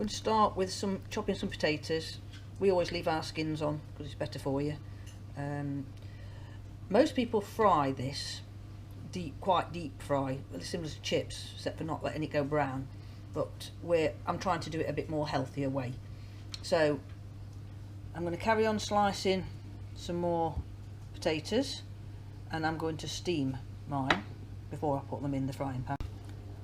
going to start with chopping some potatoes. We always leave our skins on because it's better for you. Most people fry this quite deep fry, similar to chips, except for not letting it go brown. But I'm trying to do it a bit more healthier way. So I'm going to carry on slicing some more potatoes, and I'm going to steam mine before I put them in the frying pan.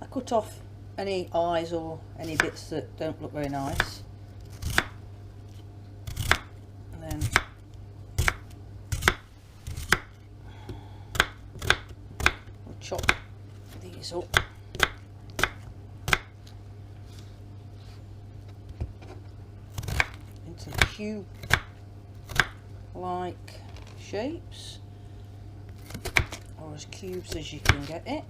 I cut off any eyes or any bits that don't look very nice, and then I'll chop these up. Into cube like shapes, or as cubes as you can get it.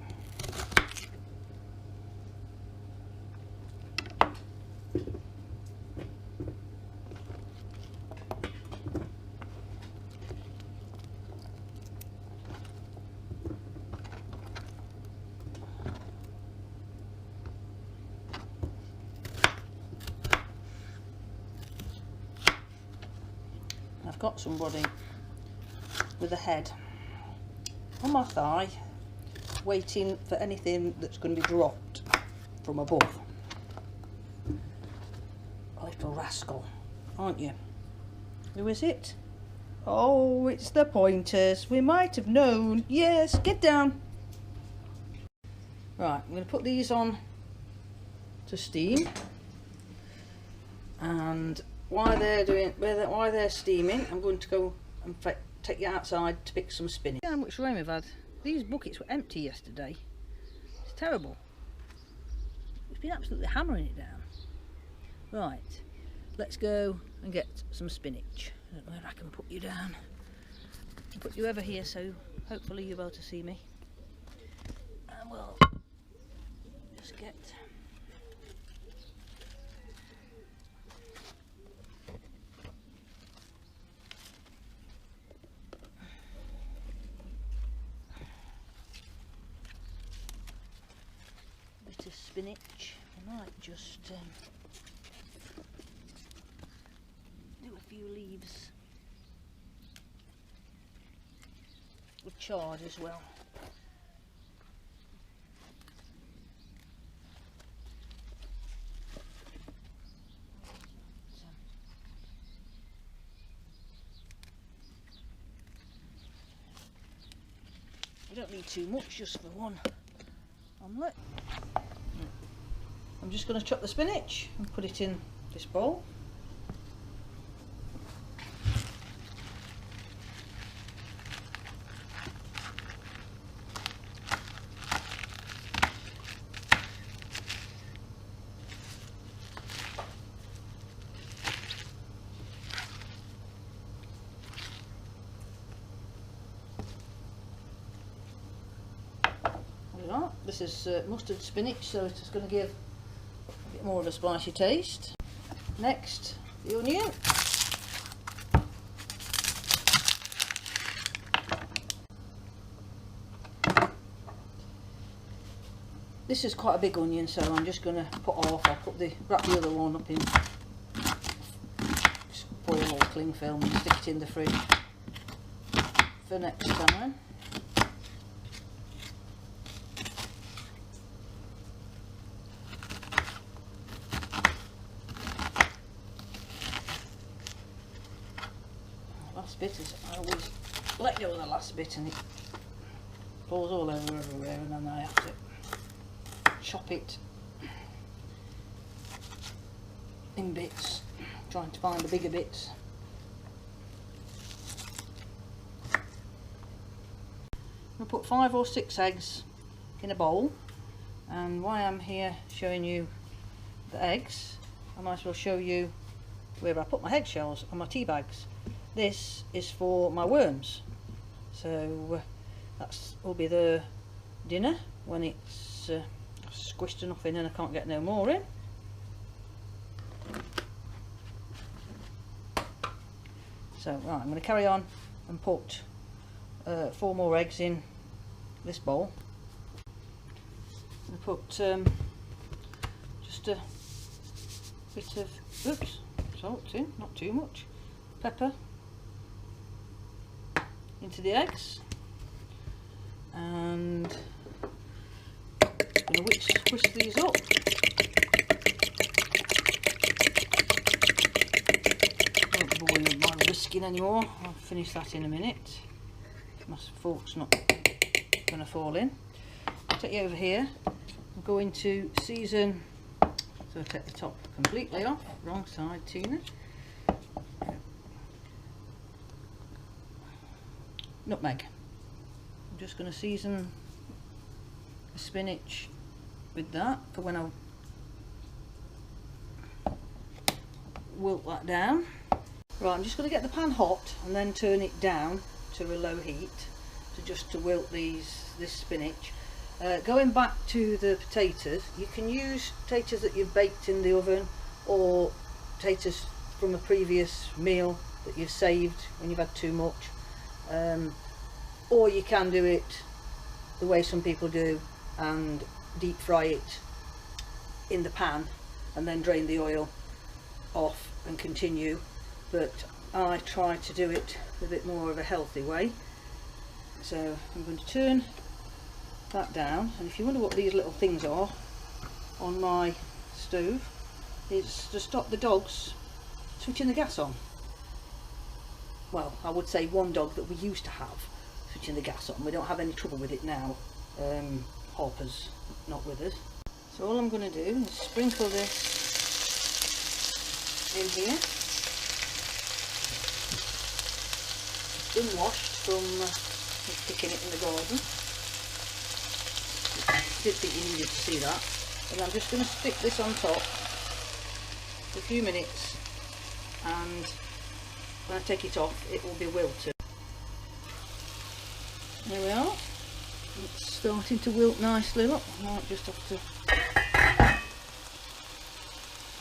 I've got somebody with a head on my thigh waiting for anything that's going to be dropped from above. A little rascal, aren't you? Who is it? Oh, it's the pointers. We might have known. Yes, get down. Right, I'm going to put these on to steam, and while they're steaming, I'm going to go and take you outside to pick some spinach. See how much rain we've had. These buckets were empty yesterday. It's terrible. It's been absolutely hammering it down. Right, let's go and get some spinach. I don't know where I can put you down. I'll put you over here so hopefully you'll be able to see me. And we'll just get of spinach. I might just do a few leaves with chard as well. You don't need too much, just for one omelette. I'm just going to chop the spinach and put it in this bowl. There we are. This is mustard spinach, so it's going to give more of a spicy taste. Next, the onion. This is quite a big onion, so I'm just going to put off. I'll wrap the other one up in foil or cling film and stick it in the fridge for next time. Bit is I always let go of the last bit and it falls all over everywhere, and then I have to chop it in bits, trying to find the bigger bits. I'm going to put 5 or 6 eggs in a bowl, and while I'm here showing you the eggs, I might as well show you where I put my eggshells on my tea bags. This is for my worms, so that will be the dinner when it's squished enough in and I can't get no more in. So right, I'm going to carry on and put 4 more eggs in this bowl. I'm going to put just a bit of, oops, salt in, not too much, pepper into the eggs, and I'm going to whisk these up. Don't bother with my whisking anymore, I'll finish that in a minute. My fork's not going to fall in. I'll take you over here. I'm going to season, so I'll take the top completely off, wrong side Tina. Nutmeg. I'm just going to season the spinach with that for when I wilt that down. Right, I'm just going to get the pan hot and then turn it down to a low heat to wilt this spinach. Going back to the potatoes, you can use potatoes that you've baked in the oven, or potatoes from a previous meal that you've saved when you've had too much, or you can do it the way some people do and deep fry it in the pan and then drain the oil off and continue, but I try to do it a bit more of a healthy way. So I'm going to turn that down, and if you wonder what these little things are on my stove, it's to stop the dogs switching the gas on. Well, I would say one dog that we used to have switching the gas on. We don't have any trouble with it now. Harper's not with us. So all I'm going to do is sprinkle this in here. It's been washed from picking it in the garden. Didn't think you needed to see that. And I'm just going to stick this on top for a few minutes, and when I take it off it will be wilted. There we are. It's starting to wilt nicely. Look, I might just have to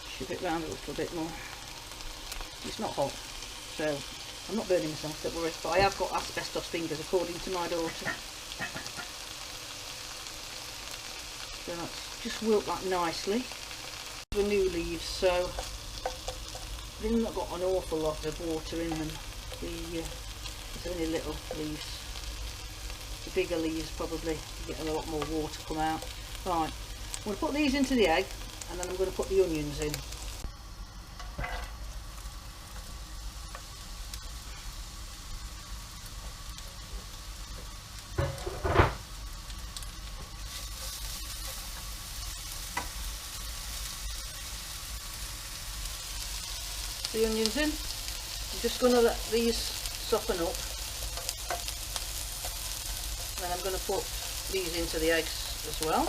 shift it round a little bit more. It's not hot, so I'm not burning myself, don't worry, but I have got asbestos fingers according to my daughter. So that's just wilt that nicely. The new leaves, so they've not got an awful lot of water in them. There's only little leaves. The bigger leaves probably get a lot more water come out. Right, I'm going to put these into the egg, and then I'm going to put the onions in. The onions in. I'm just going to let these soften up, and then I'm going to put these into the eggs as well.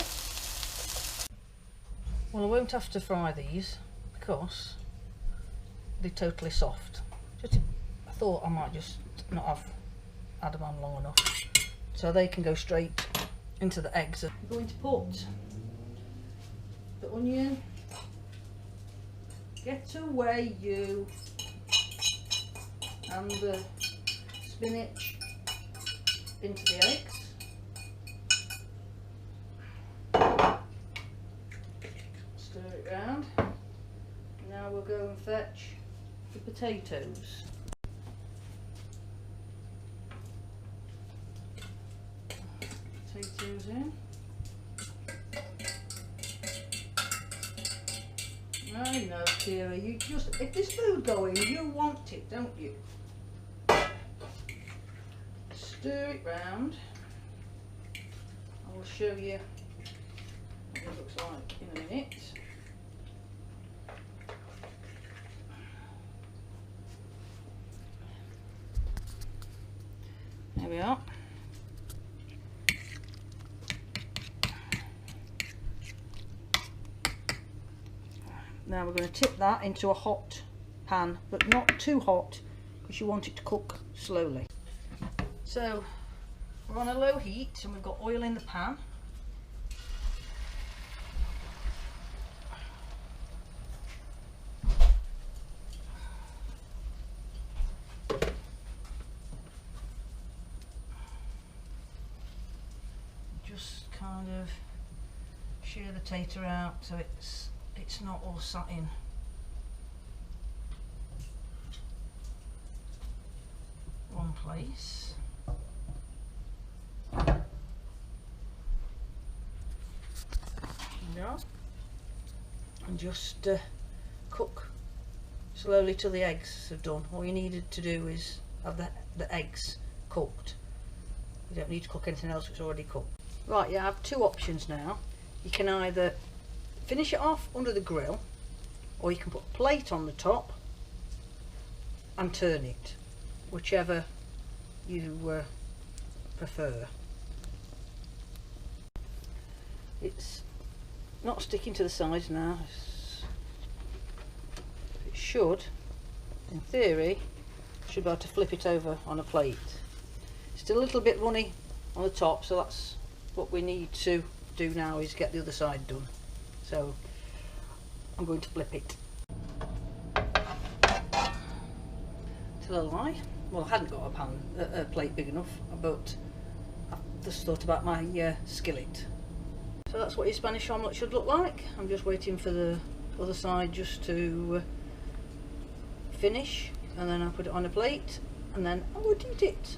Well, I won't have to fry these because they're totally soft. I thought I might just not have had them on long enough, so they can go straight into the eggs. I'm going to put the onion. Get away, you, and the spinach into the eggs. Stir it round. Now we'll go and fetch the potatoes. Potatoes in. I know, Kira, you just, if there's food going, you want it, don't you? Stir it round. I will show you what it looks like in a minute. There we are. Now we're going to tip that into a hot pan, but not too hot because you want it to cook slowly. So we're on a low heat and we've got oil in the pan. Just kind of shear the tater out so it's not all sat in place. Yeah. And just cook slowly till the eggs are done. All you needed to do is have the eggs cooked. You don't need to cook anything else, it's already cooked. Right, you have two options now. You can either finish it off under the grill, or you can put a plate on the top and turn it, whichever you prefer. It's not sticking to the sides now. It should, in theory, should be able to flip it over on a plate. Still a little bit runny on the top, so that's what we need to do now, is get the other side done. So I'm going to flip it. Tell a lie. Well, I hadn't got a plate big enough, but I just thought about my skillet. So that's what your Spanish omelette should look like. I'm just waiting for the other side just to finish, and then I'll put it on a plate, and then I would eat it.